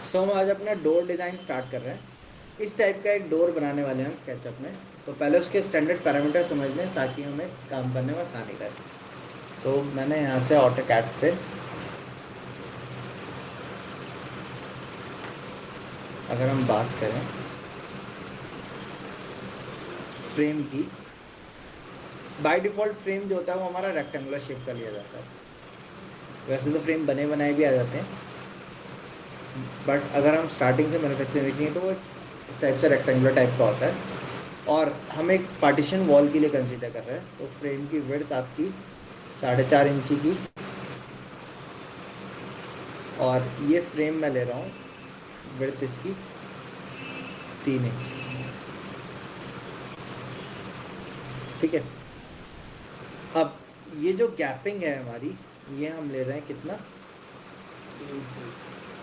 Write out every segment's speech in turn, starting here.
सो हम आज अपना डोर डिज़ाइन स्टार्ट कर रहे हैं। इस टाइप का एक डोर बनाने वाले हैं हम स्केचअप में। तो पहले उसके स्टैंडर्ड पैरामीटर समझ लें ताकि हमें काम करने में आसानी रहे। तो मैंने यहाँ से ऑटोकैड पे अगर हम बात करें फ्रेम की, बाय डिफ़ॉल्ट फ्रेम जो होता है वो हमारा रेक्टेंगुलर शेप का लिया जाता है। वैसे तो फ्रेम बने बनाए भी आ जाते हैं, बट अगर हम स्टार्टिंग से मैन्युफैक्चरिंग देखेंगे तो वो इस टाइप से रेक्टेंगुलर टाइप का होता है। और हम एक पार्टीशन वॉल के लिए कंसीडर कर रहे हैं। तो फ्रेम की विड्थ आपकी 4.5 इंची की, और ये फ्रेम मैं ले रहा हूँ विड्थ इसकी 3 इंच। ठीक है। अब ये जो गैपिंग है हमारी, ये हम ले रहे हैं कितना,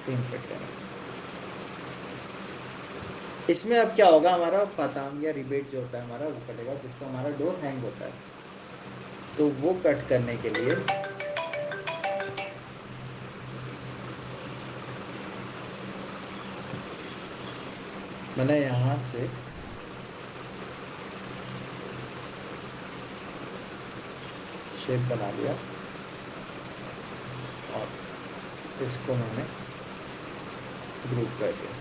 3 फीट का। इसमें अब क्या होगा, हमारा पाताम या रिबेट जो होता है हमारा वो कटेगा, जिसका हमारा डोर हैंग होता है। तो वो कट करने के लिए मैंने यहाँ से शेप बना लिया और इसको मैंने ग्रूव कर दिया।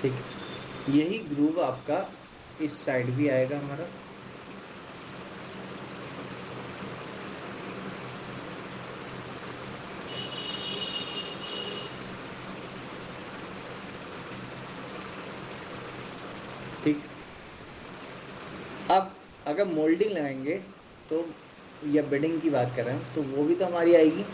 ठीक है। यही ग्रूव आपका इस साइड भी आएगा हमारा। ठीक। अब अगर मोल्डिंग लगाएंगे तो, या बेडिंग की बात करें तो वो भी तो हमारी आएगी।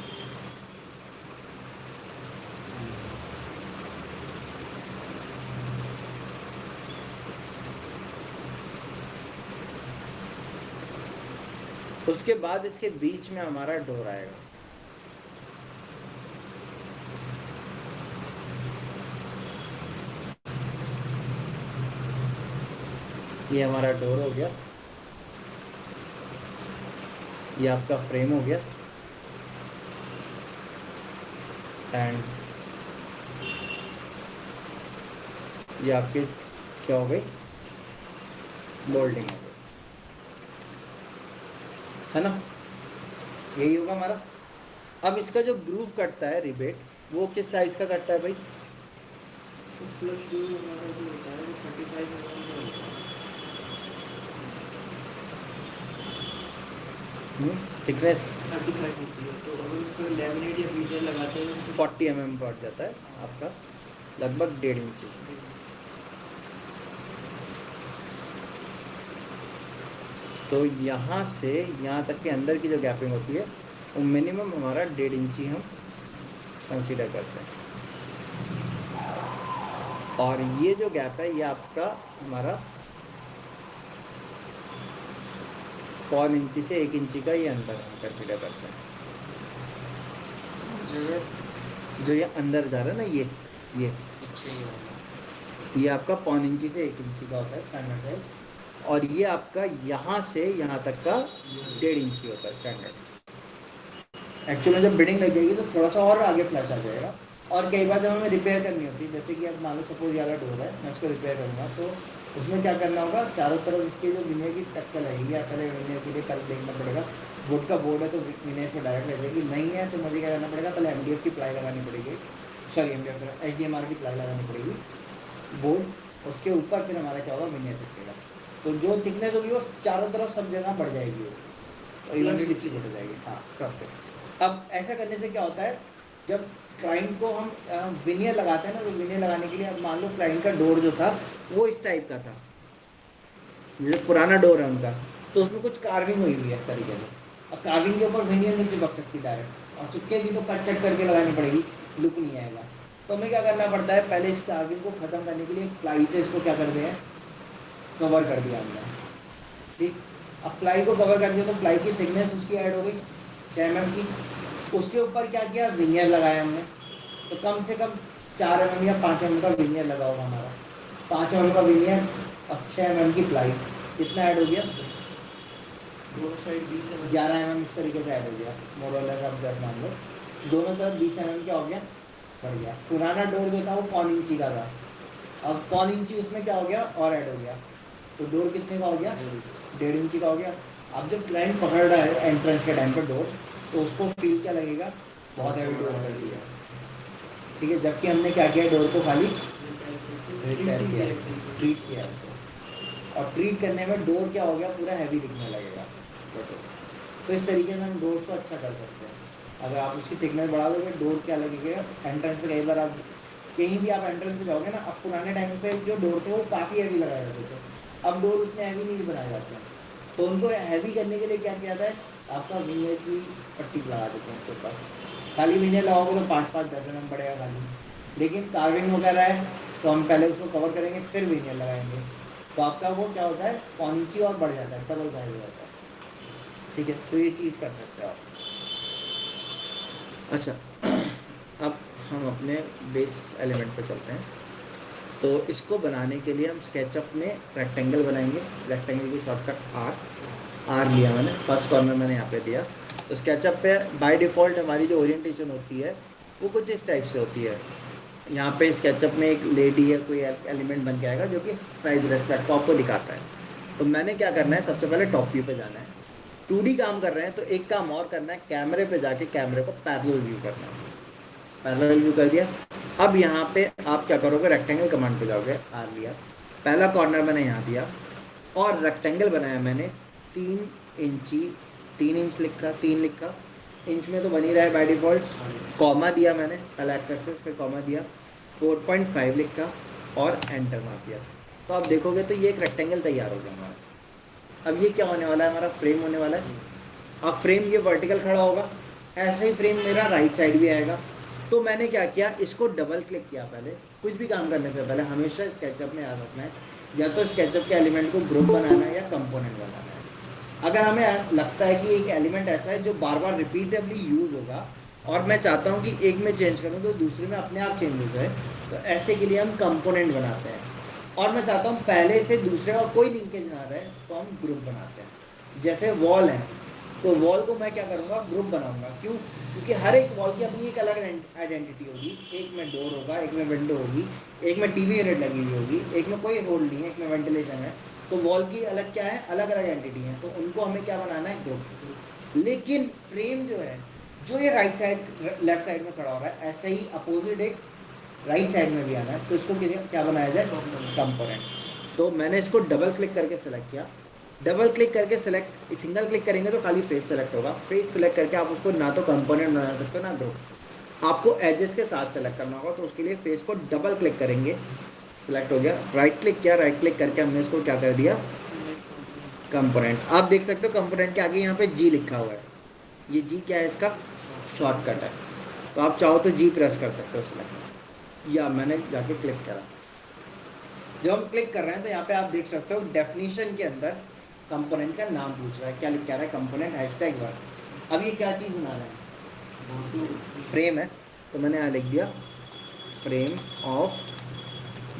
उसके बाद इसके बीच में हमारा डोर आएगा। ये हमारा डोर हो गया, ये आपका फ्रेम हो गया, एंड ये आपके क्या हो गई, मोल्डिंग हो गई, है ना। यही होगा हमारा। अब इसका जो ग्रूव कटता है रिबेट, वो किस साइज का कटता है भाई? तो फ्लश डोर हमारा जो होता है वो 35 mm का होता है। थिकनेस 35 होती है। तो अगर उस पर लैमिनेट या बीटर लगाते हैं तो 40 mm पड़ जाता है आपका, लगभग 1.5 इंची। तो यहाँ से यहाँ तक के अंदर की जो गैपिंग होती है वो मिनिमम हमारा 1.5 इंची हम कंसीडर करते हैं। और ये जो गैप है ये आपका हमारा 0.25 इंची से 1 इंची का ये अंदर हम कंसीडर करते हैं। जो ये अंदर जा रहा है ना, ये आपका 0.25 इंची से 1 इंची का होता है स्टैंडर्ड साइज। और ये आपका यहाँ से यहाँ तक का 1.5 इंची होता है स्टैंडर्ड। एक्चुअली जब बिल्डिंग लग जाएगी तो थोड़ा सा और आगे फ्लैश आ जाएगा। और कई बार जब हमें रिपेयर करनी होती है, जैसे कि अब मान लो सपोज ये वाला डोर है, मैं इसको रिपेयर करूँगा, तो उसमें क्या करना होगा, चारों तरफ इसके जो विनियर की टक्कर लगेगी, या पहले विनियर के लिए कल देखना पड़ेगा। वुड का बोर्ड है तो विनियर इसमें डायरेक्ट लग जाएगी, नहीं है तो मुझे क्या करना पड़ेगा, पहले MDF की प्लाई लगानी पड़ेगी, सॉरी MDF HDMR की प्लाई लगानी पड़ेगी बोर्ड, उसके ऊपर फिर हमारा क्या होगा, विनियर चिपकेगा। तो जो थिकनेस होगी वो चारों तरफ सब जगह बढ़ जाएगी, वो इवनली डिस्ट्रीब्यूट हो जाएगी। हाँ, सब पे। अब ऐसा करने से क्या होता है, जब क्लाइंट को हम विनियर लगाते हैं ना, तो विनियर लगाने के लिए अब मान लो क्लाइंट का डोर जो था वो इस टाइप का था, जैसे पुराना डोर है उनका, तो उसमें कुछ कार्विंग हुई हुई है इस तरीके से। और कार्विंग के ऊपर विनियर नहीं चिपक सकती डायरेक्ट, और चिपकेगी तो कट कट करके लगानी पड़ेगी, लुक नहीं आएगा। तो हमें क्या करना पड़ता है, पहले इस कार्विंग को ख़त्म करने के लिए प्लाई से इसको क्या कर दिया, कवर कर दिया हमने। ठीक। अब प्लाई को कवर कर दिया तो प्लाई की थिकनेस उसकी ऐड हो गई 6 mm की। उसके ऊपर क्या किया, विनियर लगाया हमने, तो कम से कम 4 mm या 5 mm का विनियर लगा होगा हमारा। 5 mm का विनियर और 6 mm की प्लाई, कितना ऐड हो गया, दोनों साइड 20 mm 11 mm इस तरीके से ऐड हो गया। मोरलेस आप 10 मान लो, दोनों तरफ 20 mm क्या हो गया, बढ़ गया। पुराना डोर जो था वो 1 इंची का था, अब 1 इंची उसमें क्या हो गया और ऐड हो गया, तो डोर कितने का हो गया, 1.5 इंची का हो गया। अब जब क्लाइंट पकड़ रहा है एंट्रेंस के टाइम पर डोर, तो उसको फील क्या लगेगा, बहुत हैवी डोर कर दिया, ठीक है। जबकि हमने क्या किया, डोर को खाली रिपेयर किया, ट्रीट किया उसको, और ट्रीट करने में डोर क्या हो गया, पूरा हैवी दिखने लगेगा। तो इस तरीके से हम डोर्स को अच्छा कर सकते हैं। अगर आप उसकी थिकनेस बढ़ा दोगे, डोर क्या लगेगा एंट्रेंस पे, कई बार आप कहीं भी आप एंट्रेंस पे जाओगे ना, अब पुराने टाइम पे जो डोर थे वो काफ़ी हैवी लगाए जाते थे, अब डोर उतने हैवी नहीं बनाए जाते हैं। तो उनको हैवी करने के लिए क्या किया जाता है, आपका विनियर की पट्टी लगा देते हैं उसके ऊपर, खाली विनियर लगाओगे तो 5-5 10 mm पड़ेगा खाली। लेकिन कार्विंग वगैरह है तो हम पहले उसको कवर करेंगे फिर विनियर लगाएंगे, तो आपका वो क्या होता है, 1 इंची और बढ़ जाता है, डबल साइज हो जाता है, ठीक है। तो ये चीज़ कर सकते हो आप। अच्छा, अब हम अपने बेस एलिमेंट पे चलते हैं। तो इसको बनाने के लिए हम स्केचअप में रेक्टेंगल बनाएंगे। रेक्टेंगल की शॉर्टकट आर लिया मैंने, फर्स्ट कॉर्नर मैंने यहाँ पे दिया। तो स्केचअप पे बाय डिफ़ॉल्ट हमारी जो ओरिएंटेशन होती है वो कुछ इस टाइप से होती है। यहाँ पे स्केचअप में एक लेडी है, कोई एलिमेंट बन के आएगा जो कि साइज रेस्पेक्ट को आपको दिखाता है। तो मैंने क्या करना है, सबसे पहले टॉप व्यू पे जाना है। 2D काम कर रहे हैं तो एक काम और करना है, कैमरे पे जाके कैमरे को पैरेलल व्यू करना है। पैरेलल व्यू कर दिया। अब यहाँ पे आप क्या करोगे, रेक्टेंगल कमांड पे जाओगे, आर लिया, पहला कॉर्नर मैंने यहाँ दिया और रेक्टेंगल बनाया मैंने 3 इंची, 3 इंच लिखा, 3 लिखा, इंच में तो बन ही रहा है बाय डिफ़ॉल्ट। कॉमा दिया मैंने, पहला एक्स एक्सेस पे कॉमा दिया, 4.5 लिखा और एंटर मार दिया। तो आप देखोगे तो ये एक रेक्टेंगल तैयार हो गया हमारा। अब ये क्या होने वाला है, हमारा फ्रेम होने वाला है। अब फ्रेम ये वर्टिकल खड़ा होगा, ऐसे ही फ्रेम मेरा राइट साइड भी आएगा। तो मैंने क्या किया, इसको डबल क्लिक किया। पहले कुछ भी काम करने से पहले हमेशा स्केचअप में याद रखना है, या तो स्केचअप के एलिमेंट को ग्रुप बनाना है या कंपोनेंट बनाना है। अगर हमें लगता है कि एक एलिमेंट ऐसा है जो बार बार रिपीटेबली यूज़ होगा और मैं चाहता हूँ कि एक में चेंज करूँ तो दूसरे में अपने आप चेंज हो जाए, तो ऐसे के लिए हम कंपोनेंट बनाते हैं। और मैं चाहता हूँ पहले से दूसरे का कोई लिंकेज ना रहे, तो हम ग्रुप बनाते हैं। जैसे वॉल है तो वॉल को मैं क्या करूँगा, ग्रुप बनाऊँगा। क्यों? क्योंकि हर एक वॉल की अपनी एक अलग आइडेंटिटी होगी। एक में डोर होगा, एक में विंडो होगी, एक में टीवी यूनिट लगी हुई होगी, एक में कोई होल नहीं है, एक में वेंटिलेशन है। तो वॉल की अलग क्या है, अलग अलग एंटिटी है, तो उनको हमें क्या बनाना है, ग्रुप। लेकिन फ्रेम जो है, जो ये राइट साइड लेफ्ट साइड में खड़ा हो रहा है, ऐसे ही अपोजिट एक राइट साइड में भी आना है, तो इसको क्या बनाया जाए, कंपोनेंट। तो मैंने इसको डबल क्लिक करके सेलेक्ट किया। डबल क्लिक करके सेलेक्ट, सिंगल क्लिक करेंगे तो खाली फेस सेलेक्ट होगा। फेस सेलेक्ट करके आप उसको ना तो कंपोनेंट बना सकते हो ना ग्रुप। आपको एजेस के साथ सेलेक्ट करना होगा, तो उसके लिए फेस को डबल क्लिक करेंगे, सेलेक्ट हो गया। राइट क्लिक किया, राइट क्लिक करके हमने इसको क्या कर दिया, कंपोनेंट। आप देख सकते हो कंपोनेंट के आगे यहाँ पे जी लिखा हुआ है। ये जी क्या है, इसका शॉर्टकट है। तो आप चाहो तो जी प्रेस कर सकते हो सेलेक्ट, या मैंने जाके क्लिक करा। जब हम क्लिक कर रहे हैं तो यहाँ पे आप देख सकते हो डेफिनेशन के अंदर कंपोनेंट का नाम पूछ रहा है, क्या लिख के आ रहा है, कंपोनेंट #1। अब ये क्या चीज़ बना रहा है, फ्रेम है, तो मैंने यहाँ लिख दिया फ्रेम ऑफ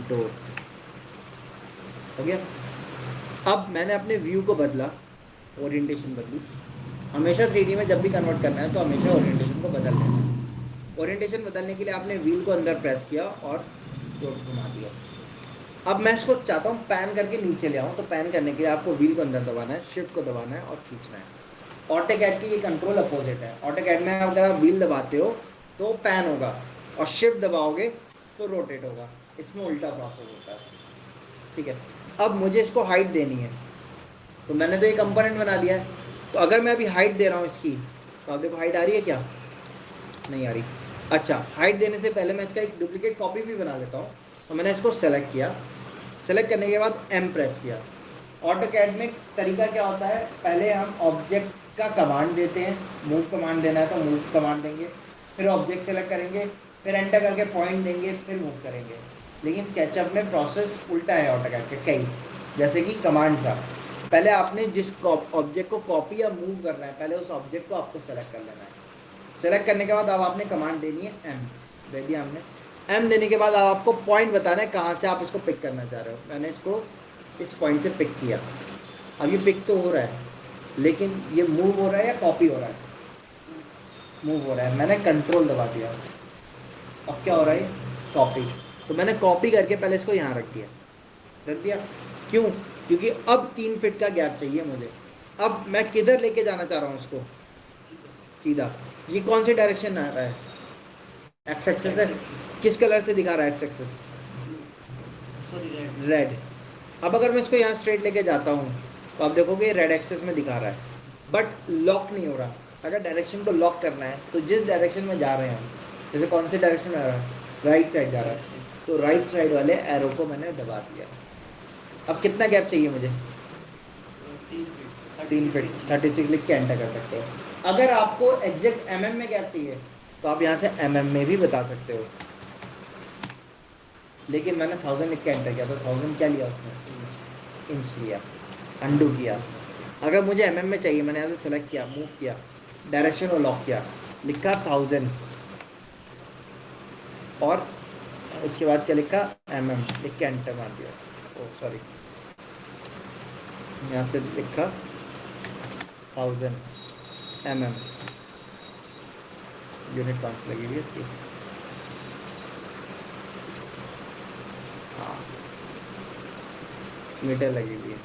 डोर, हो गया। अब मैंने अपने व्यू को बदला, ओरिएंटेशन बदली। हमेशा 3D में जब भी कन्वर्ट करना है तो हमेशा ओरिएंटेशन को बदल लेना है। ओरिएंटेशन बदलने के लिए आपने व्हील को अंदर प्रेस किया और डोर घुमा दिया। अब मैं इसको चाहता हूँ पैन करके नीचे ले आऊँ, तो पैन करने के लिए आपको व्हील को अंदर दबाना है, शिफ्ट को दबाना है और खींचना है। ऑटोकैड की ये कंट्रोल अपोजिट है। ऑटोकैड में अगर आप व्हील दबाते हो तो पैन होगा और शिफ्ट दबाओगे तो रोटेट होगा। इसमें उल्टा प्रोसेस होता है, ठीक है। अब मुझे इसको हाइट देनी है, तो मैंने तो ये कंपोनेंट बना दिया है। तो अगर मैं अभी हाइट दे रहा हूँ इसकी, तो आप देखो हाइट आ रही है क्या, नहीं आ रही। अच्छा, हाइट देने से पहले मैं इसका एक डुप्लीकेट कॉपी भी बना लेता हूँ। तो मैंने इसको सेलेक्ट किया, सेलेक्ट करने के बाद एम प्रेस किया। ऑटोकैड में तरीका क्या होता है, पहले हम ऑब्जेक्ट का कमांड देते हैं, मूव कमांड देना है तो मूव कमांड देंगे, फिर ऑब्जेक्ट सेलेक्ट करेंगे, फिर एंटर करके पॉइंट देंगे, फिर मूव करेंगे। लेकिन स्केचअप में प्रोसेस उल्टा है ऑटोकैड के कई, जैसे कि कमांड का पहले आपने जिस ऑब्जेक्ट को कॉपी या मूव करना है, पहले उस ऑब्जेक्ट को आपको सेलेक्ट कर लेना है। सेलेक्ट करने के बाद अब आपने कमांड देनी है एम, दे दिया हमने। एम देने के बाद अब आपको पॉइंट बताना है कहाँ से आप इसको पिक करना चाह रहे हो। मैंने इसको इस पॉइंट से पिक किया। अब ये पिक तो हो रहा है, लेकिन ये मूव हो रहा है या कॉपी हो रहा है, मूव हो रहा है। मैंने कंट्रोल दबा दिया, अब क्या हो रहा है, कॉपी। तो मैंने कॉपी करके पहले इसको यहाँ रख दिया। क्यों? क्योंकि अब 3 फीट का गैप चाहिए मुझे। अब मैं किधर लेके जाना चाह रहा हूँ इसको, सीधा। ये कौन सी डायरेक्शन आ रहा है, एक्स एक्सेस है। किस कलर से दिखा रहा है एक्स एक्सेस, सॉरी रेड। अब अगर मैं इसको यहाँ स्ट्रेट लेके जाता हूँ तो आप देखोगे रेड एक्सेस में दिखा रहा है, बट लॉक नहीं हो रहा। अगर डायरेक्शन को लॉक करना है तो जिस डायरेक्शन में जा रहे हैं हम, जैसे कौन से डायरेक्शन में आ रहा है, राइट साइड जा रहा है, तो राइट साइड वाले एरो को मैंने दबा दिया। अब कितना गैप चाहिए मुझे, 3 फीट, 36 लिख के एंटर कर सकते हो। अगर आपको एग्जैक्ट mm में गैप चाहिए तो आप यहाँ से mm में भी बता सकते हो, लेकिन मैंने 1000 लिख के एंटर किया तो 1000 क्या लिया उसने, इंच लिया, अंडू किया। अगर मुझे mm में चाहिए, मैंने यहाँ से सेलेक्ट किया, मूव किया, डायरेक्शन को लॉक किया, लिखा 1000, और उसके बाद क्या लिखा, mm लिख के एंटर मार दिया। ओ सॉरी, यहाँ से लिखा 1000 mm, यूनिट कौन सी लगी हुई है इसकी, हाँ मीटर लगी हुई है।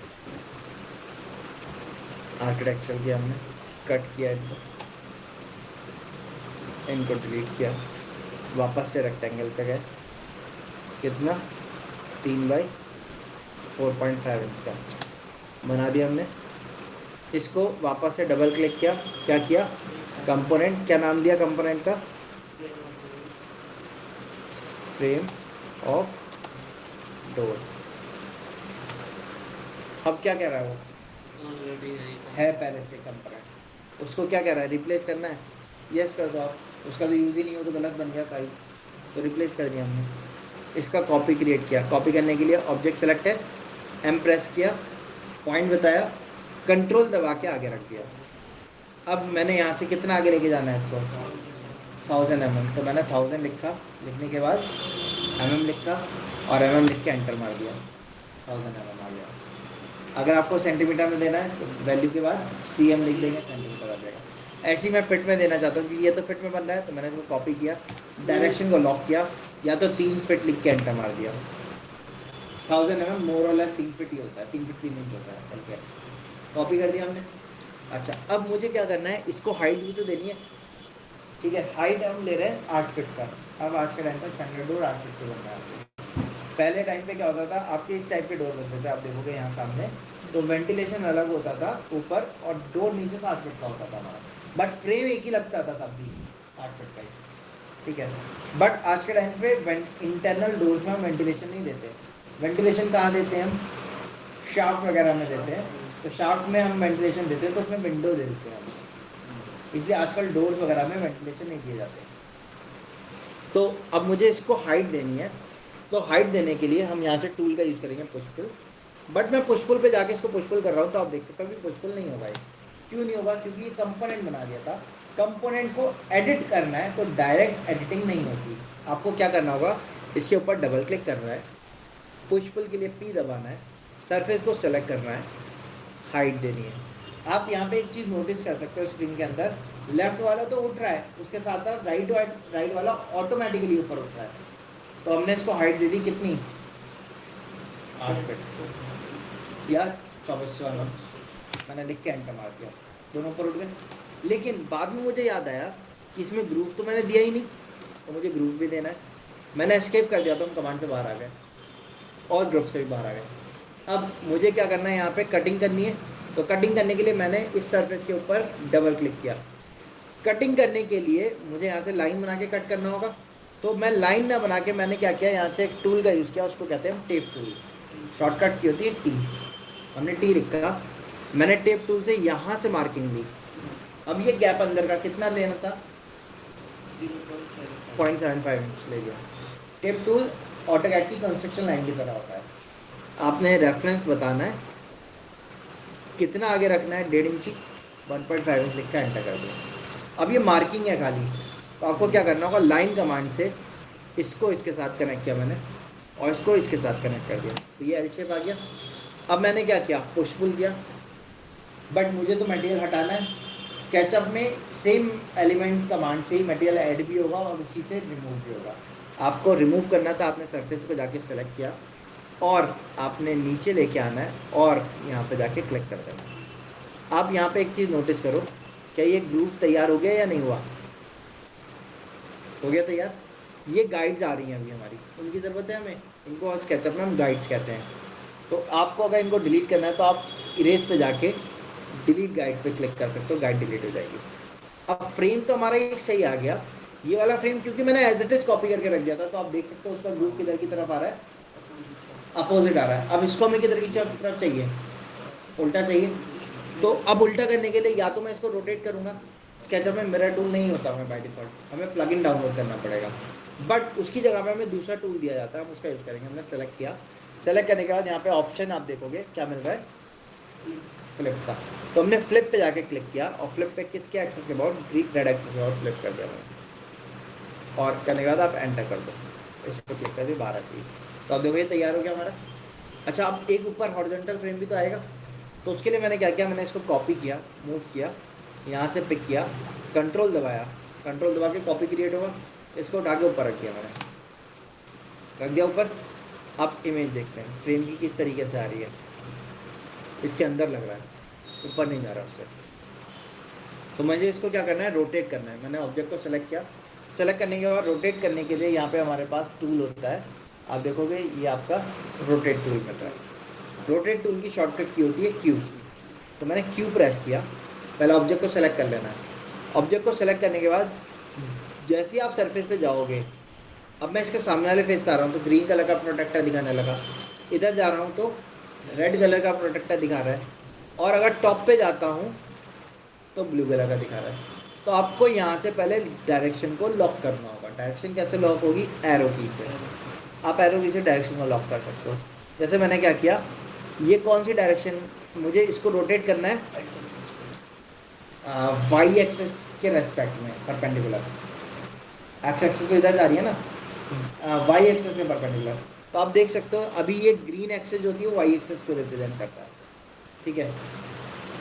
आर्किटेक्चर किया हमने, कट किया इनको डिलीट किया, वापस से रेक्टेंगल पे गए, कितना 3/4.5 इंच का बना दिया हमने। इसको वापस से डबल क्लिक किया, क्या किया, कंपोनेंट, क्या नाम दिया कंपोनेंट का, फ्रेम ऑफ डोर। अब क्या कह रहा है वो, ऑलरेडी है पहले से कंपोनेंट, उसको क्या कह रहा है, रिप्लेस करना है। यस कर दो आप, उसका तो यूज़ ही नहीं हो तो गलत बन गया साइज, तो रिप्लेस कर दिया हमने। इसका कॉपी क्रिएट किया, कॉपी करने के लिए ऑब्जेक्ट सेलेक्ट है, एम प्रेस किया, पॉइंट बताया, कंट्रोल दबा के आगे रख दिया। अब मैंने यहाँ से कितना आगे लेके जाना है इसको, 1000 mm, तो मैंने 1000 लिखा, लिखने के बाद mm लिखा और mm लिख के एंटर मार दिया, 1000 mm आ गया। अगर आपको सेंटीमीटर में देना है तो वैल्यू के बाद cm लिख देंगे, सेंटीमीटर आ जाएगा। ऐसे ही मैं फिट में देना चाहता हूँ क्योंकि ये तो फिट में बन रहा है, तो मैंने इसको कॉपी किया, डायरेक्शन को लॉक किया, या तो 3 फीट लिख के एंटर मार दिया। 1000 mm मोर और लेस 3 फीट ही होता है, 3 फीट 3 इंच होता है, चल के कॉपी कर दिया हमने। अच्छा, अब मुझे क्या करना है, इसको हाइट भी तो देनी है, ठीक है। हाइट हम ले रहे हैं 8 फीट का। अब आज के टाइम पर स्टैंडर्ड डोर 8 फीट के बन रहा है। पहले टाइम पे क्या होता था, आपके इस टाइप के डोर बनते थे, आप देखोगे यहाँ सामने, तो वेंटिलेशन अलग होता था ऊपर और डोर नीचे 7 फीट का होता था हमारा, बट फ्रेम एक ही लगता था तब भी 8 फीट का ही, ठीक है। बट आज के टाइम पे इंटरनल डोर्स में हम वेंटिलेशन नहीं देते। वेंटिलेशन कहाँ देते हैं हम, शाफ्ट वगैरह में देते हैं, तो शाफ्ट में हम वेंटिलेशन देते हैं तो उसमें विंडो दे देते हैं हम, इसलिए आजकल डोर्स वगैरह में वेंटिलेशन नहीं दिए जाते। तो अब मुझे इसको हाइट देनी है, तो हाइट देने के लिए हम यहाँ से टूल का यूज़ करेंगे, पुश पुल। बट मैं पुश पुल पे जाके इसको पुश पुल कर रहा हूँ तो आप देख सकते हो अभी पुश पुल नहीं होगा। ये क्यों नहीं होगा, क्योंकि ये कंपोनेंट बना दिया था। कंपोनेंट को एडिट करना है तो डायरेक्ट एडिटिंग नहीं होती, आपको क्या करना होगा, इसके ऊपर डबल क्लिक करना है, पुश पुल के लिए P दबाना है, सरफेस को सेलेक्ट करना है, हाइट देनी है। आप यहाँ पे एक चीज़ नोटिस कर सकते हो स्क्रीन के अंदर, लेफ्ट वाला तो उठ रहा है, उसके साथ साथ राइट वाला ऑटोमेटिकली ऊपर उठ रहा है। तो हमने इसको हाइट दे दी कितनी, 8 फीट या 24 मैंने लिख के एंटर मार दिया, दोनों ऊपर उठ गए। लेकिन बाद में मुझे याद आया कि इसमें ग्रूव तो मैंने दिया ही नहीं, तो मुझे ग्रूव भी देना है। मैंने एस्केप कर दिया तो हम कमांड से बाहर आ गए और ग्रुप से भी बाहर आ गए। अब मुझे क्या करना है, यहाँ पे कटिंग करनी है, तो कटिंग करने के लिए मैंने इस सरफेस के ऊपर डबल क्लिक किया। कटिंग करने के लिए मुझे यहाँ से लाइन बना के कट करना होगा, तो मैं लाइन ना बना के मैंने क्या किया, यहाँ से एक टूल का यूज़ किया, उसको कहते हैं हम टेप टूल। शॉर्टकट की होती है टी, हमने टी लिखा, मैंने टेप टूल से यहाँ से मार्किंग ली। अब ये गैप अंदर का कितना लेना था, 0.75 इंच ले गया। टेप टूल ऑटोकैड की कंस्ट्रक्शन लाइन की तरह होता है, आपने रेफरेंस बताना है, कितना आगे रखना है, 1.5 इंची, 1.5 इंच लिख कर एंटर कर दो। अब ये मार्किंग है खाली, तो आपको क्या करना होगा, लाइन कमांड से इसको इसके साथ कनेक्ट किया मैंने और इसको इसके साथ कनेक्ट कर दिया, तो ये एल शेप आ गया। अब मैंने क्या किया, पुश पुल किया, बट मुझे तो मटेरियल हटाना है, स्केचअप में सेम एलिमेंट कमांड से ही मटेरियल ऐड भी होगा और उसी से रिमूव भी होगा। आपको रिमूव करना था, आपने सरफेस को जाके सेलेक्ट किया और आपने नीचे लेके आना है और यहाँ पे जाके क्लिक कर देना है। आप यहाँ पे एक चीज़ नोटिस करो, क्या ये ग्रूव तैयार हो गया या नहीं हुआ? हो गया तैयार। ये गाइड्स आ रही हैं अभी हमारी, उनकी ज़रूरत है हमें, इनको स्केचअप में हम गाइड्स कहते हैं। तो आपको अगर इनको डिलीट करना है तो आप इरेज पे जाके डिलीट गाइड पे क्लिक कर सकते हो, गाइड डिलीट हो जाएगी। अब फ्रेम तो हमारा एक सही आ गया, ये वाला फ्रेम क्योंकि मैंने एज इट इज कॉपी करके रख दिया था, तो आप देख सकते हो उसका ग्रूव किधर की तरफ आ रहा है, अपोजिट आ रहा है। अब इसको हमें किधर की तरफ चाहिए, उल्टा चाहिए। तो अब उल्टा करने के लिए या तो मैं इसको रोटेट करूँगा, स्केचअप में मिरर टूल नहीं होता हमें बाय डिफॉल्ट, हमें प्लगइन डाउनलोड करना पड़ेगा, बट उसकी जगह पे हमें दूसरा टूल दिया जाता है, हम उसका यूज़ करेंगे। हमने सेलेक्ट किया, सेलेक्ट करने के बाद यहाँ पे ऑप्शन आप देखोगे क्या मिल रहा है, फ्लिप का। तो हमने फ्लिप पे जाके क्लिक किया और फ्लिप पे किसके एक्सेस के अबाउट, ग्रीक रेड एक्सेस के अबाउट फ्लिप कर दिया मैंने। और करने के बाद आप एंटर कर दो, इस पर क्लिक कर दिए 12 की। तो आप देखो ये तैयार हो गया हमारा। अच्छा, अब एक ऊपर हॉरिजॉन्टल फ्रेम भी तो आएगा, तो उसके लिए मैंने क्या किया, मैंने इसको कॉपी किया, मूव किया, यहाँ से पिक किया, कंट्रोल दबाया, कंट्रोल दबा के कॉपी क्रिएट होगा, इसको उठा के ऊपर रख दिया मैंने, रख दिया ऊपर। अब इमेज देखते हैं फ्रेम की किस तरीके से आ रही है, इसके अंदर लग रहा है, ऊपर नहीं जा रहा उससे। तो मुझे इसको क्या करना है, रोटेट करना है। मैंने ऑब्जेक्ट को सेलेक्ट किया, सेलेक्ट करने के बाद रोटेट करने के लिए यहाँ पे हमारे पास टूल होता है, आप देखोगे ये आपका रोटेट टूल मिल रहा है। रोटेट टूल की शॉर्टकट की होती है क्यू, तो मैंने क्यू प्रेस किया। पहले ऑब्जेक्ट को सेलेक्ट कर लेना है, ऑब्जेक्ट को सेलेक्ट करने के बाद जैसे ही आप सरफेस पे जाओगे, अब मैं इसके सामने वाले फेस पे आ रहा हूँ तो ग्रीन कलर का प्रोटेक्टर दिखाने लगा, इधर जा रहा हूँ तो रेड कलर का प्रोटेक्टर दिखा रहा है, और अगर टॉप पे जाता हूँ तो ब्लू कलर का दिखा रहा है। तो आपको यहाँ से पहले डायरेक्शन को लॉक करना होगा। डायरेक्शन कैसे लॉक होगी, एरो की से। आप एरो की से डायरेक्शन को लॉक कर सकते हो। जैसे मैंने क्या किया, ये कौन सी डायरेक्शन, मुझे इसको रोटेट करना है वाई एक्सेस के रेस्पेक्ट में, परपेंडिकुलर। एक्स एक्सेस तो इधर जा रही है ना, वाई एक्सेस में परपेंडिकुलर। तो आप देख सकते हो अभी ये ग्रीन एक्सेस जो होती है वो वाई एक्सेस को रिप्रेजेंट करता है, ठीक है।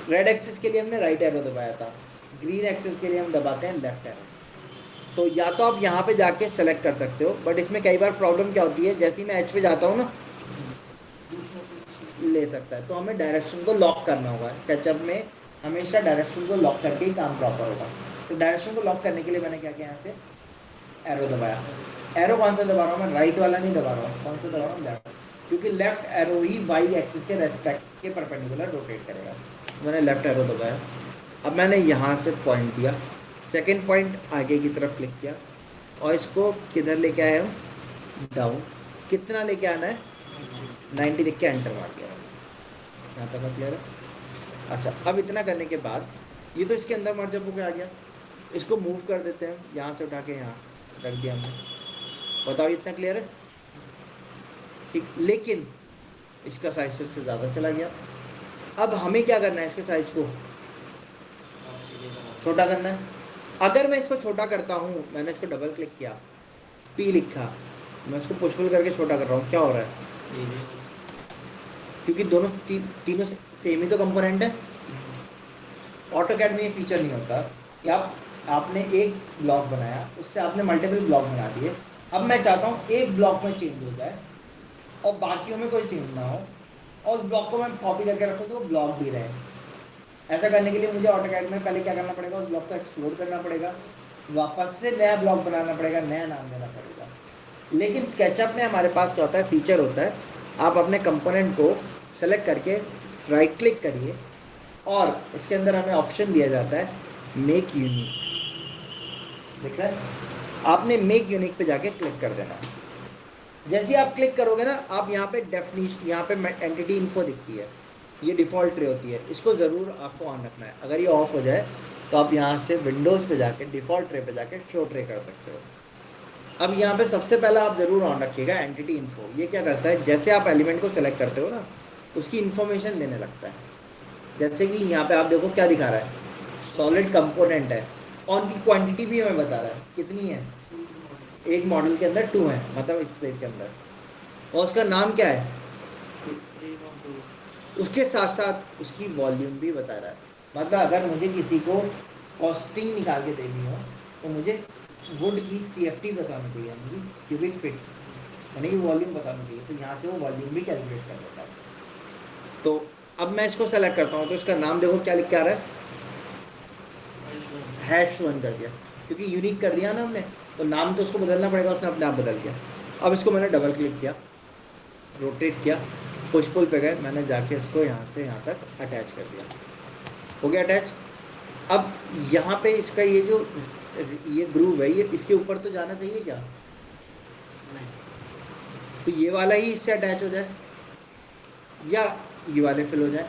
रेड एक्सेस के लिए हमने राइट एरो दबाया था, ग्रीन एक्सेस के लिए हम दबाते हैं लेफ्ट एरो। तो या तो आप यहाँ पे जाके सेलेक्ट कर सकते हो, बट इसमें कई बार प्रॉब्लम क्या होती है, जैसे ही मैं एच पे जाता हूँ ना, ले सकता है। तो हमें डायरेक्शन को लॉक करना होगा। स्केचअप में हमेशा डायरेक्शन को लॉक करके ही काम प्रॉपर होगा। तो डायरेक्शन को लॉक करने के लिए मैंने क्या किया, यहाँ से एरो दबाया। एरो कौन सा दबा रहा हूँ मैं, राइट वाला नहीं दबा रहा हूँ, कौन सा दबा रहा हूँ, लेफ्ट, क्योंकि लेफ्ट एरो ही वाई एक्सिस के रेस्पेक्ट के परपेंडिकुलर रोटेट करेगा। मैंने लेफ्ट एरो दबाया। अब मैंने यहाँ से पॉइंट दिया, सेकेंड पॉइंट आगे की तरफ क्लिक किया और इसको किधर लेके आया हूँ, डाउन। कितना लेके आना है, 90 लिख के एंटर मार दिया। यहाँ तक क्लियर है। अच्छा, अब इतना करने के बाद ये तो इसके अंदर मर्ज होकर आ गया, इसको मूव कर देते हैं, यहाँ से उठा के यहाँ रख दिया हमने। बताओ इतना क्लियर है, ठीक। लेकिन इसका साइज तो इससे ज़्यादा चला गया। अब हमें क्या करना है, इसके साइज को छोटा करना है। अगर मैं इसको छोटा करता हूँ, मैंने इसको डबल क्लिक किया, पी लिखा, मैं इसको पुश पुल करके छोटा कर रहा हूँ, क्या हो रहा है, क्योंकि दोनों तीनों सेम ही तो कंपोनेंट है। ऑटोकैड में ये फीचर नहीं होता कि आपने एक ब्लॉक बनाया, उससे आपने मल्टीपल ब्लॉक बना दिए। अब मैं चाहता हूँ एक ब्लॉक में चेंज हो जाए और बाकियों में कोई चेंज ना हो, और उस ब्लॉक को मैं कॉपी करके रखूँ तो वो ब्लॉक भी रहे। ऐसा करने के लिए मुझे ऑटोकैड में पहले क्या करना पड़ेगा, उस ब्लॉक को एक्सप्लोर करना पड़ेगा, वापस से नया ब्लॉक बनाना पड़ेगा, नया नाम देना पड़ेगा। लेकिन स्केचअप में हमारे पास क्या होता है, फीचर होता है, आप अपने कंपोनेंट को सेलेक्ट करके राइट क्लिक करिए और इसके अंदर हमें ऑप्शन दिया जाता है मेक यूनिक। देख रहे हैं, आपने मेक यूनिक पे जाके क्लिक कर देना है। जैसे ही आप क्लिक करोगे ना, आप यहाँ पे डेफिनेशन, यहाँ पे एंटिटी इन्फो दिखती है, ये डिफ़ॉल्ट ट्रे होती है, इसको ज़रूर आपको ऑन रखना है। अगर ये ऑफ हो जाए तो आप यहाँ से विंडोज़ पे जाके डिफ़ॉल्ट ट्रे पे जाके शो ट्रे कर सकते हो। अब यहाँ पे सबसे पहला आप ज़रूर ऑन रखिएगा एंटिटी इन्फो। ये क्या करता है, जैसे आप एलिमेंट को सेलेक्ट करते हो ना, उसकी इन्फॉर्मेशन देने लगता है। जैसे कि यहाँ पे आप देखो क्या दिखा रहा है, सॉलिड कंपोनेंट है, और उनकी क्वांटिटी भी हमें बता रहा है कितनी है, एक मॉडल के अंदर 2 है, मतलब स्पेस के अंदर, और उसका नाम क्या है, उसके साथ साथ उसकी वॉल्यूम भी बता रहा है। मतलब अगर मुझे किसी को कॉस्टिंग निकाल के देनी हो तो मुझे वुड की CFT बतानी चाहिए, यानी कि क्यूबिक फीट, यानी कि वॉल्यूम बताना चाहिए। तो यहाँ से वो वॉल्यूम भी कैलकुलेट कर लेता है। तो अब मैं इसको सेलेक्ट करता हूँ, तो इसका नाम देखो क्या लिख के आ रहा है, #1 कर दिया, क्योंकि यूनिक कर दिया ना हमने, तो नाम तो उसको बदलना पड़ेगा, उसने अपने आप बदल दिया। अब इसको मैंने डबल क्लिक किया, रोटेट किया, पुश पुल पे गए, मैंने जाके इसको यहाँ से यहाँ तक अटैच कर दिया, हो गया अटैच। अब यहाँ पे इसका ये जो ये ग्रूव है, ये इसके ऊपर तो जाना चाहिए क्या, नहीं, तो ये वाला ही इससे अटैच हो जाए या ये वाले फिल हो जाए,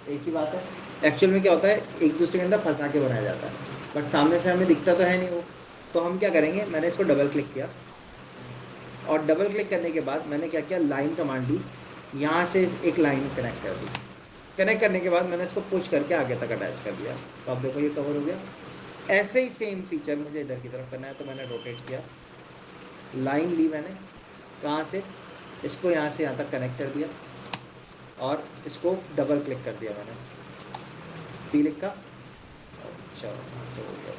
एक ही बात है। एक्चुअल में क्या होता है, एक दूसरे के अंदर फंसा के बनाया जाता है, बट सामने से हमें दिखता तो है नहीं वो। तो हम क्या करेंगे, मैंने इसको डबल क्लिक किया, और डबल क्लिक करने के बाद मैंने क्या किया, लाइन कमांड दी, यहाँ से एक लाइन कनेक्ट कर दी। कनेक्ट करने के बाद मैंने इसको पुश करके आगे तक अटैच कर दिया, तो अब देखो ये कवर हो गया। ऐसे ही सेम फीचर मुझे इधर की तरफ करना है, तो मैंने रोटेट किया, लाइन ली मैंने, कहाँ से, इसको यहाँ से यहाँ तक कनेक्ट कर दिया, और इसको डबल क्लिक कर दिया मैंने, पी लिखा, अच्छा से हो गया,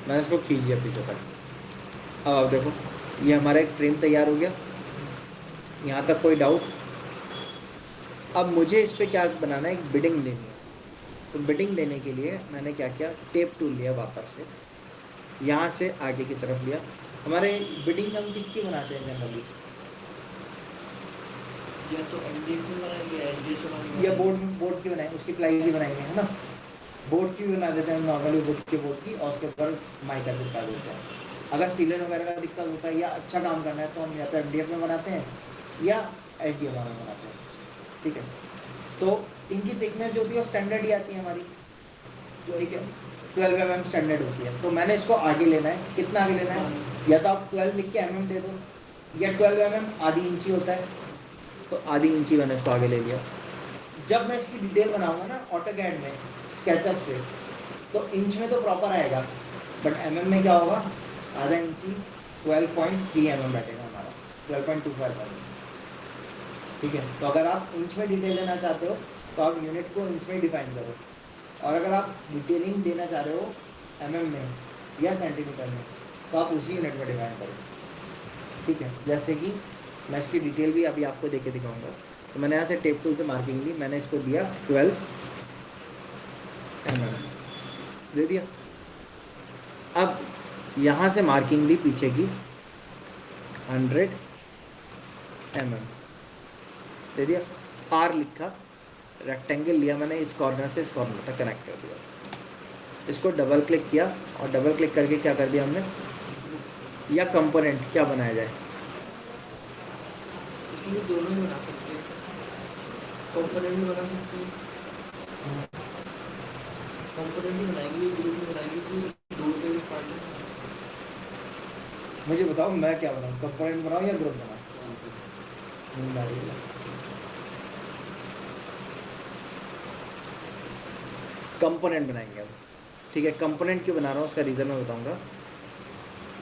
मैंने इसको खींच दिया पीछे तक। अब आप देखो ये हमारा एक फ्रेम तैयार हो गया, यहाँ तक कोई डाउट। अब मुझे इस पर क्या बनाना है, एक बिडिंग देनी है। तो बिडिंग देने के लिए मैंने क्या किया, टेप टूल लिया वापस से, यहाँ से आगे की तरफ लिया। हमारे बिडिंग हम किसकी बनाते हैं जनरली, या तो MDF में बनाएंगे या SDF से बनाएंगे, या बोर्ड की बनाएंगे, उसकी प्लाई की बनाएंगे, है ना। बोर्ड की भी बना देते हैं नॉर्मली, वुड के बोर्ड की, और उसके ऊपर माइका चिपका देते हैं। अगर सीलन वगैरह का दिक्कत होता है या अच्छा काम करना है, तो हम या तो MDF में बनाते हैं या SDF में बनाते हैं, ठीक है। तो इनकी थिकनेस जो होती है वो स्टैंडर्ड ही आती है हमारी, ठीक है, 12 mm स्टैंडर्ड होती है। तो मैंने इसको आगे लेना है, कितना आगे लेना है, या तो आप 12 लिख के mm दे दो, या 12 mm आधी इंची होता है, तो आधी इंची मैंने इसको आगे ले लिया। जब मैं इसकी डिटेल बनाऊंगा ना AutoCAD में स्केचअप से, तो इंच में तो प्रॉपर आएगा, बट mm में क्या होगा, आधा इंची 12.3 mm बैठेगा हमारा, 12.25 mm, ठीक है। तो अगर आप इंच में डिटेल देना चाहते हो तो आप यूनिट को इंच में डिफाइन करो, और अगर आप डिटेलिंग देना चाह रहे हो mm में या सेंटीमीटर में, तो आप उसी यूनिट में डिफाइन करो, ठीक है। जैसे कि मैं इसकी डिटेल भी अभी आपको देके दिखाऊंगा। तो मैंने यहाँ से टेप टूल से मार्किंग दी, मैंने इसको दिया 12 mm दे दिया। अब यहाँ से मार्किंग दी पीछे की 100 mm दे दिया, R लिखा, रेक्टेंगल लिया मैंने, इस कॉर्नर से इस कॉर्नर तक कनेक्ट कर दिया। इसको डबल क्लिक किया, और डबल क्लिक करके क्या कर दिया हमने, या कंपोनेंट क्या बनाया जाए, इसमें दोनों ही बना सकते हैं, कंपोनेंट भी बना सकते हैं, कंपोनेंट भी बनाएंगे, ग्रुप भी बनाएंगे, कि दो के भी पार्ट है। मुझे बताओ मैं क्या बनाऊँ, कंपोनेंट बनाऊँ या ग्रुप बनाऊँ, कंपोनेंट बनाएंगे हम, ठीक है। कंपोनेंट क्यों बना रहा हूँ उसका रीज़न मैं बताऊँगा।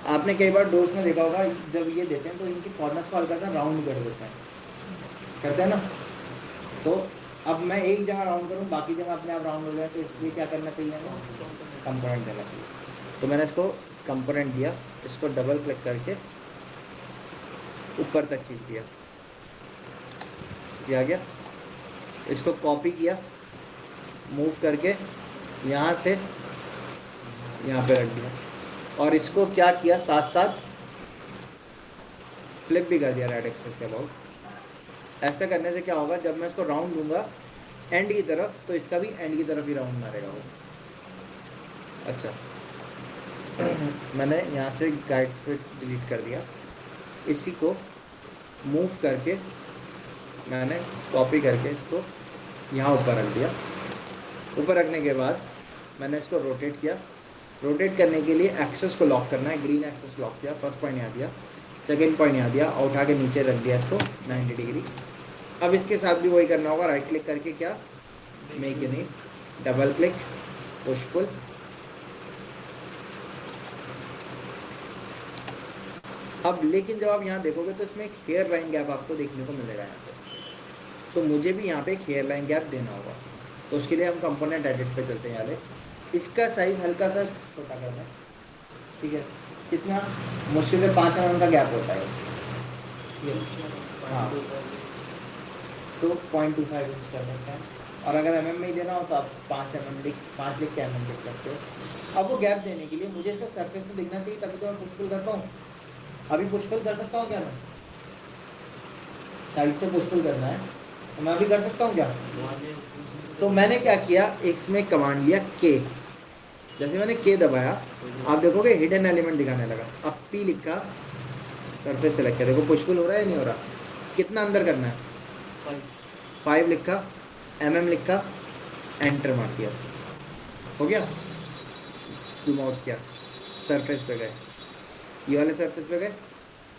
आपने कई बार डोर्स में देखा होगा, जब ये देते हैं तो इनके कॉर्नर्स को हल्का सा राउंड कर देते हैं, करते हैं ना। तो अब मैं एक जगह राउंड करूँ, बाकी जगह अपने आप राउंड हो जाए, तो इसलिए क्या करना चाहिए हमें, कंपोनेंट देना चाहिए। तो मैंने इसको कंपोनेंट दिया, इसको डबल क्लिक करके ऊपर तक खींच दिया, ये आ गया। इसको कॉपी किया, मूव करके यहाँ से यहाँ पे रख दिया, और इसको क्या किया, साथ साथ फ्लिप भी कर दिया राइट एक्सिस के अबाउट। ऐसा करने से क्या होगा, जब मैं इसको राउंड दूंगा एंड की तरफ, तो इसका भी एंड की तरफ ही राउंड मारेगा वो। अच्छा मैंने यहाँ से गाइड्स पे डिलीट कर दिया, इसी को मूव करके मैंने कॉपी करके इसको यहाँ ऊपर रख दिया। ऊपर रखने के बाद मैंने इसको रोटेट किया। रोटेट करने के लिए एक्सेस को लॉक करना है, ग्रीन एक्सेस लॉक किया, फर्स्ट पॉइंट यहाँ दिया, सेकंड पॉइंट यहाँ दिया, और उठा के नीचे रख दिया इसको 90 डिग्री। अब इसके साथ भी वही करना होगा, राइट क्लिक करके क्या, make unit, double click, push pull, अब लेकिन जब आप यहाँ देखोगे तो इसमें एक हेयर लाइन गैप आपको देखने को मिलेगा यहाँ पे, तो मुझे भी यहाँ पे एक हेयर लाइन गैप देना होगा। तो उसके लिए हम कंपोनेंट एडिट पे चलते हैं, इसका साइज हल्का सा छोटा करना है, ठीक है। कितना मुश्किल से 5 mm का गैप होता है ये, हाँ। तो 0.25 इंच कर सकते हैं, और अगर mm में ही देना हो तो आप 5 लिख के mm लिख सकते हो। अब वो गैप देने के लिए मुझे इसका सरफेस तो दिखना चाहिए, तभी तो मैं पुश पुल कर पाऊँ। अभी पुश पुल कर सकता हूँ क्या मैं? साइड से पुश पुल करना है तो मैं अभी कर सकता हूँ क्या? तो मैंने क्या किया, इसमें कमांड लिया K। जैसे मैंने K दबाया, आप देखोगे हिडन एलिमेंट दिखाने लगा। अब P लिखा, सरफेस सेलेक्ट किया, देखो पुश पुल हो रहा है या नहीं हो रहा? कितना अंदर करना है? 5 लिखा, mm लिखा, एंटर मार दिया, हो गया। जूम आउट किया, सरफेस पे गए, ये वाले सरफेस पे गए।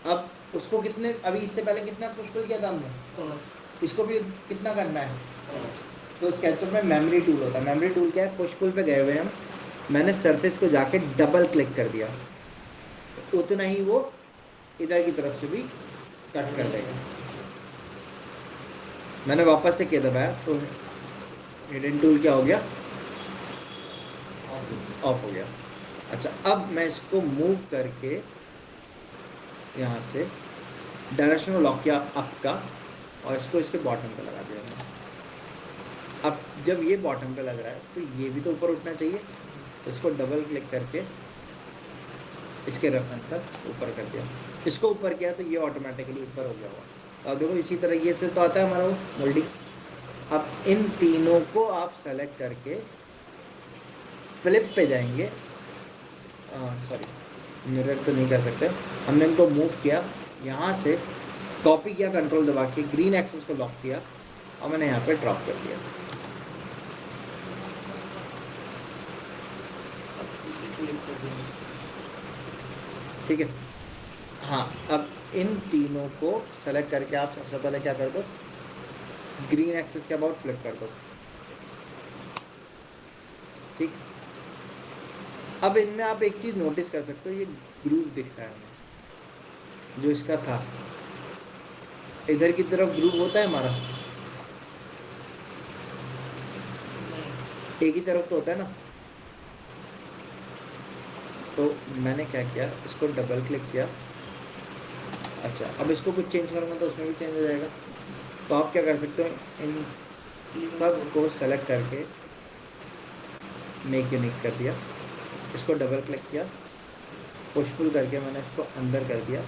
अब उसको कितने, अभी इससे पहले कितना पुश पुल किया था हमने, इसको भी कितना करना है? तो स्केचअप में मेमोरी टूल होता है। मेमोरी टूल क्या है? पुश पुल पे गए हुए हम, मैंने सरफेस को जाके डबल क्लिक कर दिया, तो उतना ही वो इधर की तरफ से भी कट कर देगा। मैंने वापस से K दबाया तो हिडन टूल क्या हो गया? ऑफ हो गया। अच्छा, अब मैं इसको मूव करके यहाँ से डायरेक्शन को लॉक किया अप का, और इसको इसके बॉटम पे लगा दिया मैंने। अब जब ये बॉटम पे लग रहा है तो ये भी तो ऊपर उठना चाहिए, तो इसको डबल क्लिक करके इसके रेफरेंस तक ऊपर कर दिया। इसको ऊपर किया तो ये ऑटोमेटिकली ऊपर हो गया हुआ। अब देखो इसी तरह ये से तो आता है हमारा वो मोल्डिंग। अब इन तीनों को आप सेलेक्ट करके फ्लिप पे जाएंगे, सॉरी मिरर तो नहीं कर सकते, हमने इनको मूव किया, यहाँ से कॉपी किया, कंट्रोल दबा के ग्रीन एक्सेस को लॉक किया, और मैंने यहाँ पे ड्रॉप कर दिया। ठीक है, हाँ। अब इन तीनों को सेलेक्ट करके आप सबसे पहले क्या कर दो, ग्रीन एक्सेस के अबाउट फ्लिप कर दो, ठीक। अब इनमें आप एक चीज़ नोटिस कर सकते हो, ये ग्रूव दिख रहा है हमें, जो इसका था इधर की तरफ ग्रूव होता है हमारा, एक ही तरफ तो होता है ना। तो मैंने क्या किया, इसको डबल क्लिक किया। अच्छा, अब इसको कुछ चेंज करूँगा तो उसमें भी चेंज हो जाएगा। तो आप क्या कर सकते हो, इन सब को सेलेक्ट करके मेक यूनिक कर दिया, इसको डबल क्लिक किया, पुश पुल करके मैंने इसको अंदर कर दिया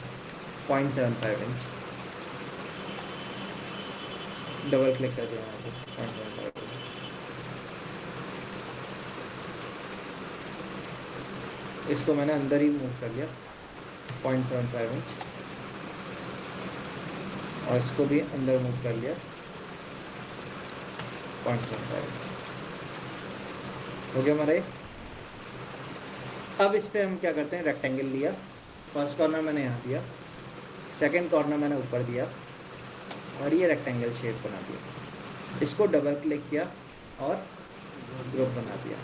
0.75 इंच, डबल क्लिक कर दिया यहाँ पे 0.75 इंच। इसको मैंने अंदर ही मूव कर लिया 0.75 इंच, और इसको भी अंदर मूव कर लिया 0.75 इंच। हो गया हमारा ये। अब इस पर हम क्या करते हैं, रेक्टेंगल लिया, फर्स्ट कॉर्नर मैंने यहाँ दिया, सेकंड कॉर्नर मैंने ऊपर दिया, और ये रेक्टेंगल शेप बना दिया। इसको डबल क्लिक किया और ग्रुप बना दिया,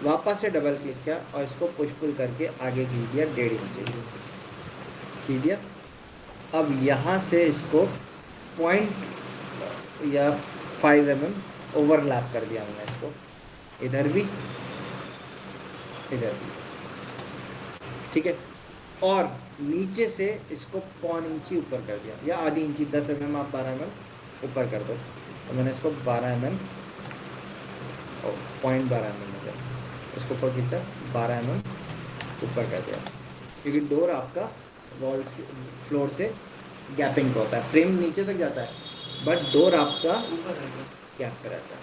वापस से डबल क्लिक किया और इसको पुश पुल करके आगे खींच दिया 1.5 इंच खींच दिया। अब यहाँ से इसको 0.5 mm ओवरलैप कर दिया मैंने इसको, इधर भी इधर भी, ठीक है। और नीचे से इसको 0.25 इंची ऊपर कर दिया, या आधी इंची, 10 mm आप 12 mm ऊपर कर दो। तो मैंने इसको 12 mm, 0.12 mm में दिया, इसको ऊपर खींचा, 12 mm ऊपर कर दिया, क्योंकि डोर आपका वॉल फ्लोर से गैपिंग पे होता है, फ्रेम नीचे तक जाता है बट डोर आपका ऊपर है गैप पे रहता है।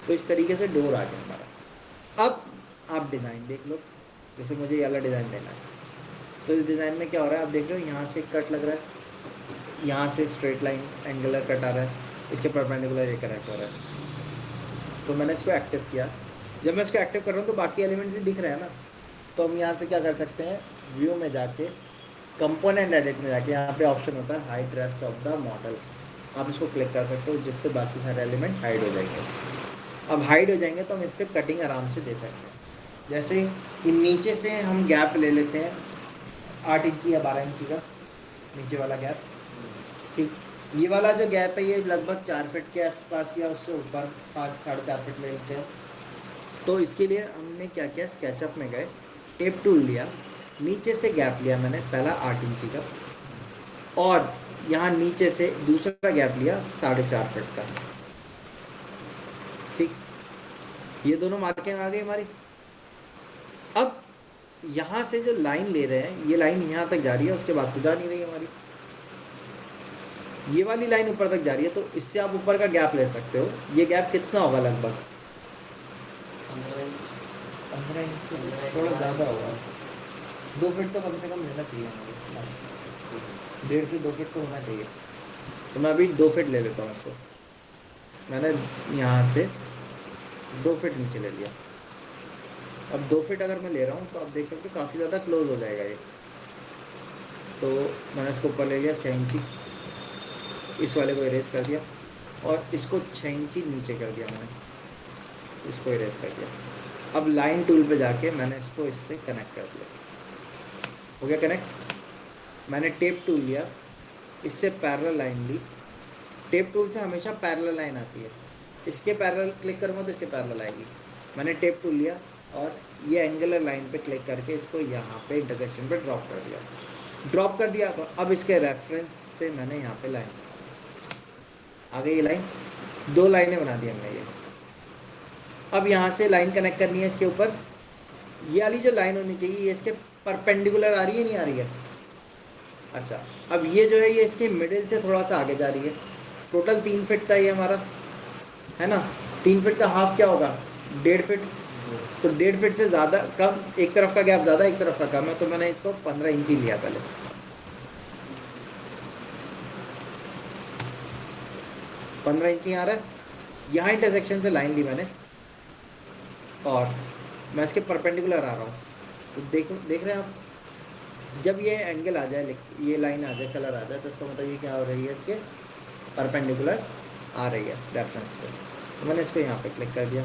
तो इस तरीके से डोर आ गया हमारा। अब आप डिज़ाइन देख लो, जैसे मुझे ये वाला डिज़ाइन देना है, तो इस डिज़ाइन में क्या हो रहा है आप देख रहे हो, यहाँ से कट लग रहा है, यहाँ से स्ट्रेट लाइन एंगुलर कट आ रहा है, इसके परपेंडिकुलर ये कनेक्ट हो रहा है। तो मैंने इसको एक्टिव किया, जब मैं इसको एक्टिव कर रहा हूँ तो बाकी एलिमेंट भी दिख रहे हैं ना। तो हम यहाँ से क्या कर सकते हैं, व्यू में जाके कंपोनेंट एडिट में जाके यहाँ पे ऑप्शन होता है hide rest of the model, आप इसको क्लिक कर सकते हो, जिससे बाकी सारे एलिमेंट हाइड हो जाएंगे। अब हाइड हो जाएंगे तो हम इस पर कटिंग आराम से दे सकते हैं। जैसे कि नीचे से हम गैप ले लेते हैं 8 इंची या 12 इंची का, नीचे वाला गैप, ठीक। ये वाला जो गैप है ये लगभग 4 फीट के आसपास या उससे ऊपर 5 साढ़े 4 फीट ले लेते हैं, तो इसके लिए हमने क्या किया, स्केचअप में गए, टेप टूल लिया, नीचे से गैप लिया मैंने पहला 8 इंची का, और यहाँ नीचे से दूसरा गैप लिया 4.5 फीट का। ठीक, ये दोनों मार्किंग आ गई हमारी। अब यहाँ से जो लाइन ले रहे हैं, ये लाइन यहाँ तक जा रही है, उसके बाद तो जा नहीं रही हमारी, ये वाली लाइन ऊपर तक जा रही है, तो इससे आप ऊपर का गैप ले सकते हो। ये गैप कितना होगा, लगभग 15 इंच। 15 इंच से थोड़ा ज़्यादा होगा, 2 फीट तो कम से कम लेना चाहिए हमें, 1.5 से 2 फीट तो होना चाहिए। तो मैं अभी 2 फीट ले लेता हूँ इसको। मैंने यहाँ से 2 फीट नीचे ले लिया। अब 2 फीट अगर मैं ले रहा हूँ तो आप देख सकते हो काफ़ी ज़्यादा क्लोज हो जाएगा ये। तो मैंने इसको ऊपर ले लिया 6 इंची, इस वाले को इरेज कर दिया, और इसको 6 इंची नीचे कर दिया मैंने, इसको इरेज कर दिया। अब लाइन टूल पे जाके मैंने इसको इससे कनेक्ट कर दिया। हो गया कनेक्ट। मैंने टेप टूल लिया, इससे पैरेलल लाइन ली। टेप टूल से हमेशा पैरेलल लाइन आती है, इसके पैरेलल क्लिक करूँगा तो इसके पैरेलल आएगी। मैंने टेप टूल लिया और ये एंगुलर लाइन पे क्लिक करके इसको यहाँ पे इंटरसेक्शन पे ड्रॉप कर दिया। ड्रॉप कर दिया तो अब इसके रेफरेंस से मैंने यहाँ पे लाइन आ गई, ये लाइन 2 लाइनें बना दी हमने ये। अब यहाँ से लाइन कनेक्ट करनी है इसके ऊपर। ये वाली जो लाइन होनी चाहिए ये इसके परपेंडिकुलर आ रही है, नहीं आ रही है? अच्छा, अब ये जो है ये इसके मिडिल से थोड़ा सा आगे जा रही है। टोटल 3 फीट था ये हमारा, है ना? 3 फीट का हाफ क्या होगा, 1.5 फीट। तो 1.5 फीट से ज़्यादा कम, एक तरफ का गैप ज़्यादा एक तरफ का कम है, तो मैंने इसको 15 इंची लिया पहले। 15 इंची आ रहा है। यहाँ इंटरसेक्शन से लाइन ली मैंने और मैं इसके परपेंडिकुलर आ रहा हूँ। तो देख रहे हैं आप, जब ये एंगल आ जाए, ये लाइन आ जाए, कलर आ जाए, तो इसका मतलब ये क्या हो रही है, इसके परपेंडिकुलर आ रही है रेफरेंस पे। तो मैंने इसको यहाँ पे क्लिक कर दिया,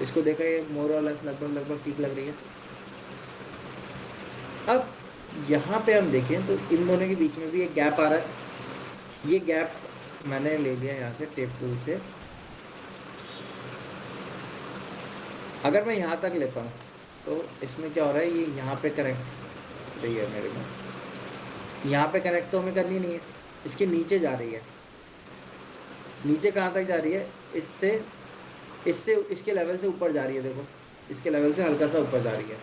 इसको देखा, ये मोर और लेस लगभग ठीक लग रही है। अब यहाँ पे हम देखें तो इन दोनों के बीच में भी एक गैप आ रहा है। ये गैप मैंने ले लिया यहाँ से टेप टूल से। अगर मैं यहाँ तक लेता हूँ तो इसमें क्या हो रहा है, ये यहाँ पे कनेक्ट रही है मेरे में, यहाँ पे कनेक्ट तो हमें करनी नहीं है, इसके नीचे जा रही है। नीचे कहाँ तक जा रही है, इससे इसके लेवल से ऊपर जा रही है। देखो, इसके लेवल से हल्का सा ऊपर जा रही है।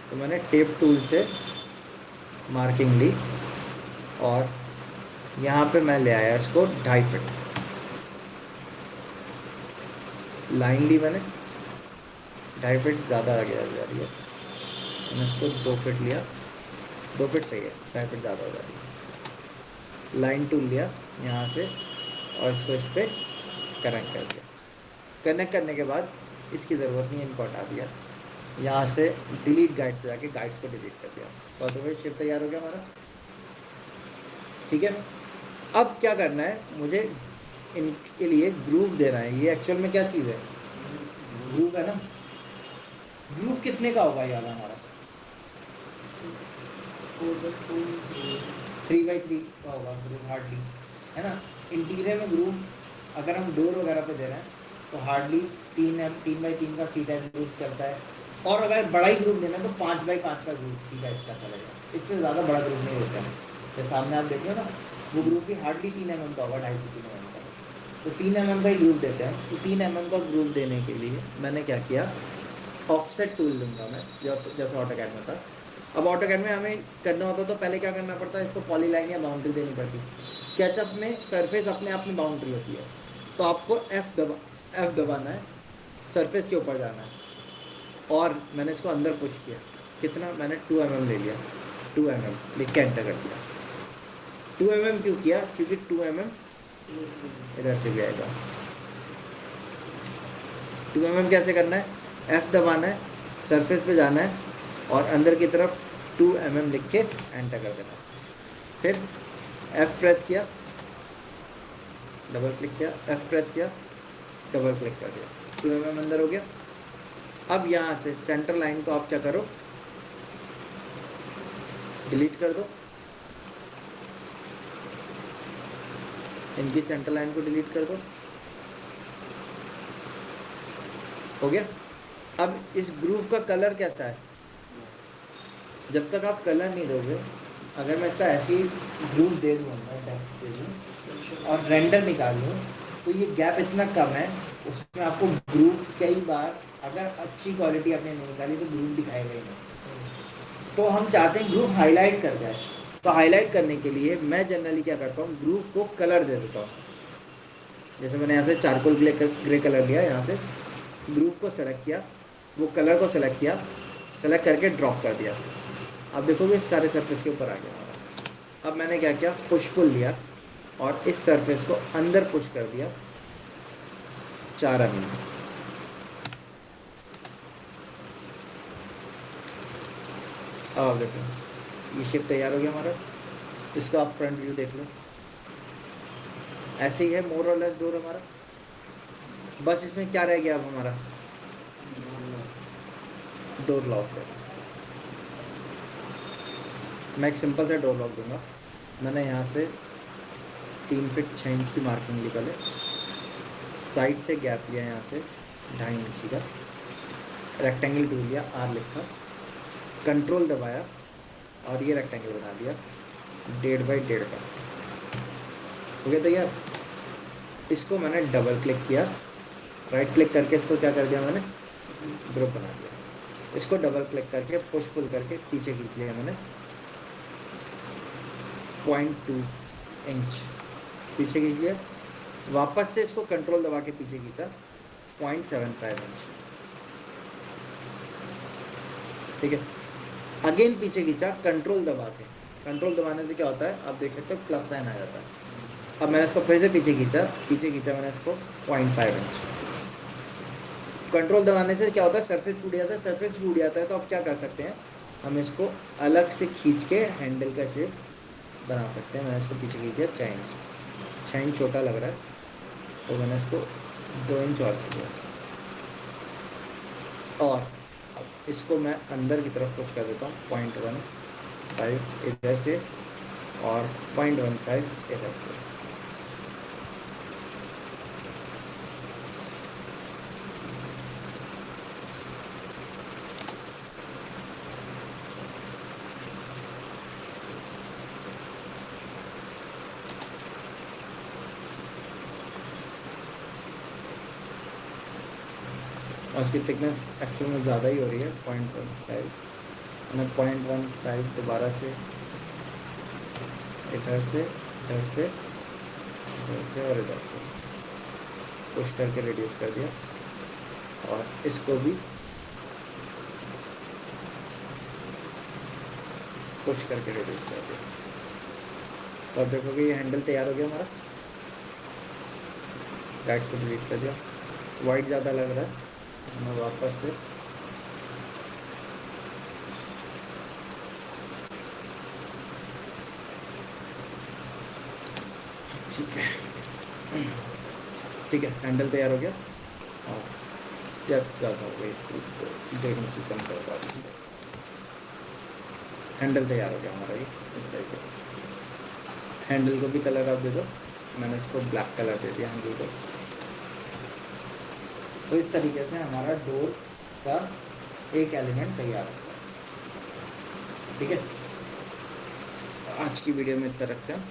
तो मैंने टेप टूल से मार्किंग ली और यहाँ पे मैं ले आया इसको 2.5 फीट लाइन ली मैंने। 2.5 फीट ज़्यादा आगे जा रही है, मैंने इसको 2 फीट लिया। 2 फीट सही है, 2.5 फीट ज़्यादा हो जा रही है। लाइन टूल लिया यहाँ से और इसको इस पर कनेक्ट कर दिया। कनेक्ट करने के बाद इसकी ज़रूरत नहीं है, इनको हटा दिया। यहाँ से डिलीट गाइड पे जाके गाइड्स को डिलीट कर दिया। तो अदरवाइज शेप तैयार हो गया हमारा। ठीक है, अब क्या करना है, मुझे इनके लिए ग्रूव देना है। ये एक्चुअल में क्या चीज़ है, ग्रूव है ना। ग्रूव कितने का होगा ये वाला हमारा? 3x3 का होगा ग्रूव हार्डली, है ना। इंटीरियर में ग्रूव अगर हम डोर वगैरह पे दे रहे हैं तो हार्डली 3x3 का सी टाइप ग्रूव चलता है। और अगर बड़ा ही ग्रूव देना है तो 5x5 का ग्रूव सी टाइप का चलेगा, इससे ज़्यादा बड़ा ग्रूव नहीं होता है। तो सामने आप देखो ना, वो ग्रूव भी हार्डली 3 mm का होगा, 2.5 से 3 mm का। तो 3 mm का ही ग्रूव देते हैं। तो 3 mm का ग्रूव देने के लिए मैंने क्या किया, ऑफसेट टूल लूँगा मैं, जैसे ऑटोकैड में था। अब ऑटोकैड में हमें करना होता तो पहले क्या करना पड़ता है, इसको पॉलीलाइन या बाउंड्री देनी पड़ती। स्केचअप में सरफेस अपने आप में बाउंड्री होती है, तो आपको F दबाना है, सरफेस के ऊपर जाना है। और मैंने इसको अंदर पुश किया, कितना, मैंने 2 mm ले लिया, 2 mm लिख के एंटर कर दिया। 2 mm क्यों किया, क्योंकि 2 mm इधर से भी आएगा। 2 mm कैसे करना है, F दबाना है, सरफेस पे जाना है और अंदर की तरफ 2 mm लिख के एंटर कर देना। फिर F प्रेस किया, डबल क्लिक किया, F प्रेस किया, डबल क्लिक कर दिया, 2 mm अंदर हो गया। अब यहाँ से सेंटर लाइन को आप क्या करो, डिलीट कर दो। इनकी सेंटर लाइन को डिलीट कर दो, हो गया। अब इस ग्रूव का कलर कैसा है, जब तक आप कलर नहीं दोगे, अगर मैं इसका ऐसे ही ग्रूव दे दूँगा, डेप्थ दे दूँ और रेंडर निकाल लूँ, तो ये गैप इतना कम है, उसमें आपको ग्रूव कई बार, अगर अच्छी क्वालिटी आपने नहीं निकाली तो ग्रूव दिखाएगा ही नहीं। तो हम चाहते हैं ग्रूव हाईलाइट कर जाए, तो हाईलाइट करने के लिए मैं जनरली क्या करता हूँ, ग्रूव को कलर दे देता हूँ। जैसे मैंने यहाँ से चारकोल ग्रे कलर लिया, यहाँ से ग्रूव को सेलेक्ट किया, वो कलर को सेलेक्ट किया, सेलेक्ट करके ड्रॉप कर दिया। अब देखोगे सारे सरफेस के ऊपर आ गया हमारा। अब मैंने क्या किया, पुश पुल लिया और इस सरफेस को अंदर पुश कर दिया 4 mm। अब देखो ये शेप तैयार हो गया हमारा। इसका आप फ्रंट व्यू देख लो, ऐसे ही है मोर और लेस डोर हमारा। बस इसमें क्या रह गया अब हमारा, डोर लॉक है। मैं एक सिंपल सा डोर लॉक दूंगा। मैंने यहाँ से 3 फीट 6 इंच की मार्किंग ली, पहले साइड से गैप लिया, यहाँ से 2.5 इंची का रेक्टेंगल टूल लिया, R लिखा, कंट्रोल दबाया और ये रेक्टेंगल बना दिया 1.5 बाई 1.5 का। हो गया तैयार। इसको मैंने डबल क्लिक किया, राइट क्लिक करके इसको क्या कर दिया मैंने, ग्रुप बना दिया। इसको डबल क्लिक करके पुश पुल करके पीछे खींच लिया मैंने 0.2 इंच पीछे खींच लिया। वापस से इसको कंट्रोल दबा के पीछे खींचा 0.75 इंच, ठीक है। अगेन पीछे खींचा कंट्रोल दबा के, कंट्रोल दबाने से क्या होता है आप देख सकते हो, प्लस साइन आ जाता है। अब मैंने इसको फिर से पीछे खींचा मैंने इसको 0.5 इंच। कंट्रोल दबाने से क्या होता है, सरफेस छूट जाता है। सरफेस छूट जाता है तो आप क्या कर सकते हैं, हम इसको अलग से खींच के हैंडल का शेप बना सकते हैं। मैंने इसको पीछे खींच दिया 6 इंच, 6 इंच छोटा लग रहा है तो मैंने इसको 2 इंच और कर दिया। और अब इसको मैं अंदर की तरफ पुश कर देता हूँ 0.15 इधर से और 0.15 इधर से। और उसकी थिकनेस एक्चुअल में ज़्यादा ही हो रही है 0.15। मैं 0.15 दोबारा से इधर से इधर से इधर से और इधर से पुश करके रिड्यूस कर दिया और इसको भी पुश करके रिड्यूस कर दिया। तो अब देखोगे ये हैंडल तैयार हो गया हमारा। गाइड्स को डिलीट कर दिया, वाइट ज़्यादा लग रहा है, मैं वापस से ठीक है हैंडल तैयार हो गया और डेप्थ ज़्यादा हो गई, इसको 1.5 इंच कम करवा दीजिए। हैंडल तैयार हो गया हमारा ये इस टाइप का। हैंडल को भी कलर आप दे दो, मैंने इसको ब्लैक कलर दे दिया हैंडल को। तो इस तरीके से हमारा डोर का एक एलिमेंट तैयार होता है, ठीक है। आज की वीडियो में इतना रखते हैं।